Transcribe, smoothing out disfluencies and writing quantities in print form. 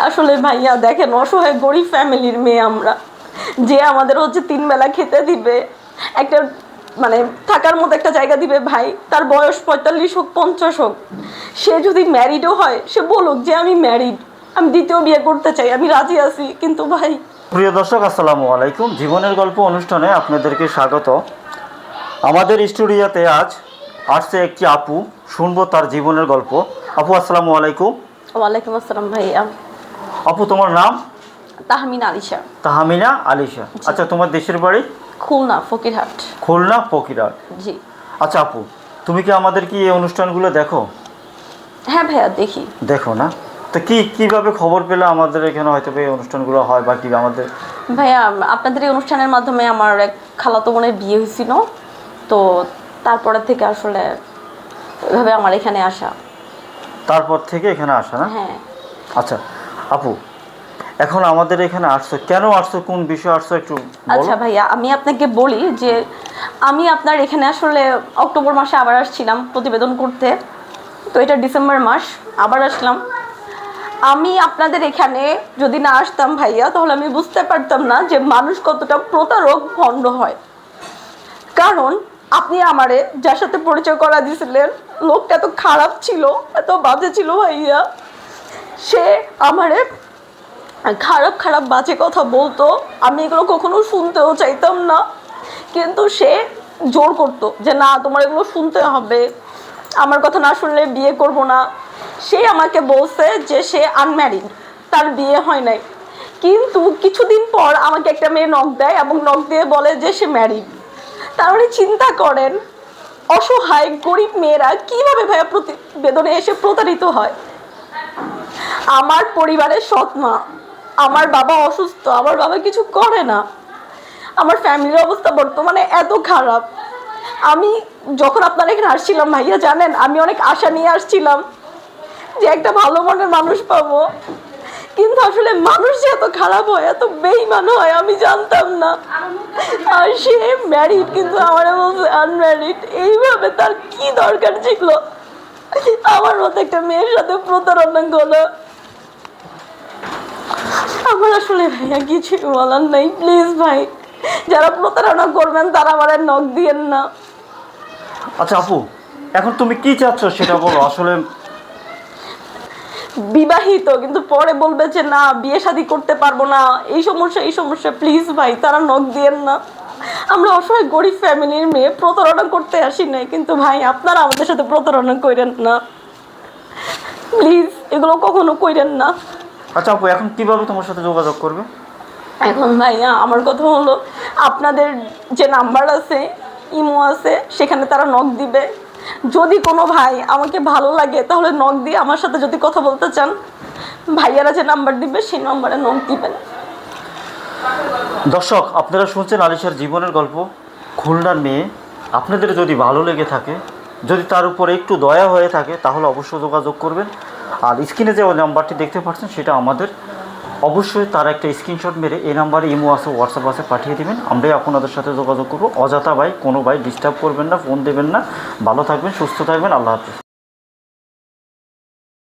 আসলে ভাইয়া দেখেন, অসহায় গরিব ফ্যামিলির মেয়ে আমরা, যে আমাদের হচ্ছে 3 বেলা খেতে দিবে, একটা মানে থাকার মতো একটা জায়গা দিবে, ভাই তার বয়স 45 হোক 50 হোক, সে যদি ম্যারিডও হয় সে বলুক যে আমি ম্যারিড, আমি দ্বিতীয় বিয়ে করতে চাই, আমি রাজি আছি। কিন্তু ভাই, প্রিয় দর্শক আসসালামু আলাইকুম, জীবনের গল্প অনুষ্ঠানে আপনাদেরকে স্বাগত। আমাদের স্টুডিওতে আজ আসছে একটি আপু, শুনবো তার জীবনের গল্প। আপু আসসালামু আলাইকুম। ওয়ালাইকুম আসসালাম ভাইয়া। আপু তোমার নাম? তাহমিনা আলিশা। তাহমিনা আলিশা। আচ্ছা, তোমার দেশের বাড়ি? খুলনা ফকিরহাট। খুলনা ফকিরহাট। জি। আচ্ছা আপু, তুমি কি আমাদের কি এই অনুষ্ঠানগুলো দেখো? হ্যাঁ ভাইয়া, দেখি। দেখো না? তো কিভাবে খবর পেলে আমাদের এখানে হয়তো এই অনুষ্ঠানগুলো হয় বা কি আমাদের? ভাইয়া, আপনাদের এই অনুষ্ঠানের মাধ্যমে আমার এক খালাতো বোনের বিয়ে হয়েছিল, তো তারপরে থেকে আসলে এভাবে আমার এখানে আসা। তারপর থেকে এখানে আসা না? হ্যাঁ। আচ্ছা আপু, এখন আমাদের এখানে আসছো কেন, আসছো কোন বিষয়ে আসছো একটু বলো। আচ্ছা ভাইয়া, আমি আপনাকে বলি যে আমি আপনার এখানে আসলে অক্টোবর মাসে আবার আসছিলাম প্রতিবেদন করতে, তো এটা ডিসেম্বর মাস আবার আসলাম। আমি আপনাদের এখানে যদি না আসতাম ভাইয়া, তাহলে আমি বুঝতে পারতাম না যে মানুষ কতটা প্রতারক ভণ্ড হয়। কারণ আপনি আমারে যার সাথে পরিচয় করা দিয়েছিলেন, লোকটা এত খারাপ ছিল, এত বাজে ছিল ভাইয়া। সে আমারে খারাপ খারাপ বাজে কথা বলতো, আমি এগুলো কখনো শুনতেও চাইতাম না, কিন্তু সে জোর করতো যে না, তোমার এগুলো শুনতে হবে, আমার কথা না শুনলে বিয়ে করব না। সে আমাকে বলছে যে সে আনম্যারিড, তার বিয়ে হয় নাই, কিন্তু কিছুদিন পর আমাকে একটা মেয়ে নক দেয় এবং নক দিয়ে বলে যে সে ম্যারিড। তাহলে চিন্তা করেন, অসহায় গরিব মেয়েরা কিভাবে ভাইয়া প্রতিবেদনে এসে প্রতারিত হয়। আমার পরিবারের সৎ মা, আমার বাবা অসুস্থ, আমার বাবা কিছু করে না, আমার ফ্যামিলির অবস্থা বর্তমানে এত খারাপ। আমি যখন আপনার এখানে আসছিলাম ভাইয়া, জানেন আমি অনেক আশা নিয়ে আসছিলাম যে একটা ভালো মনের মানুষ পাবো, কিন্তু আসলে মানুষ যে এত খারাপ হয়, এত বেইমান হয়, আমি জানতাম না। আর সে ম্যারিড, কিন্তু আমার বলছে আনম্যারিড। এইভাবে তার কি দরকার ছিল আমার মতো একটা মেয়ের সাথে প্রতারণা করলো? আমার আসলে ভাইয়া কিছু বলার নাই। প্লিজ ভাই, যারা প্রতারণা করবেন তারা আমার নখ দিয়েন না। আচ্ছা আপু, এখন তুমি কি চাচ্ছ সেটা বলো আসলে। বিবাহিত, কিন্তু পরে বলবে যে না, বিয়ে শাদী করতে পারবো না, এই সমস্যা এই সমস্যা। প্লিজ ভাই, তারা নখ দিয়েন না। আমরা অসহায় গরিব ফ্যামিলির মেয়ে, প্রতারণা করতে আসি নাই, কিন্তু ভাই আপনারা আমাদের সাথে প্রতারণা করেন না, প্লিজ এগুলো কখনো করেন না। আচ্ছা আপু, এখন কিভাবে তোমার সাথে যোগাযোগ করবে? এখন ভাইয়া আমার কথা হলো, আপনাদের যে নাম্বার আছে, ইমো আছে, সেখানে তারা নক দিবে। যদি কোনো ভাই আমাকে ভালো লাগে তাহলে নক দিয়ে আমার সাথে যদি কথা বলতে চান, ভাইয়ারা যে নাম্বার দিবে সেই নাম্বারে নক দিবেন। দর্শক, আপনারা শুনছেন আলিশার জীবনের গল্প। খুলনার মেয়ে, আপনাদের যদি ভালো লেগে থাকে, যদি তার উপরে একটু দয়া হয়ে থাকে, তাহলে অবশ্যই যোগাযোগ করবেন। আর স্ক্রিনে যে নাম্বারটি দেখতে পাচ্ছেন সেটা আমাদের, অবশ্যই তার একটা স্ক্রিনশট মেরে এই নাম্বারে ইমো আছে, হোয়াটসঅ্যাপ আছে, পাঠিয়ে দেবেন। আমরাই আপনাদের সাথে যোগাযোগ করবো। অযথা ভাই, কোনো ভাই ডিস্টার্ব করবেন না, ফোন দেবেন না। ভালো থাকবেন, সুস্থ থাকবেন, আল্লাহ হাফিজ।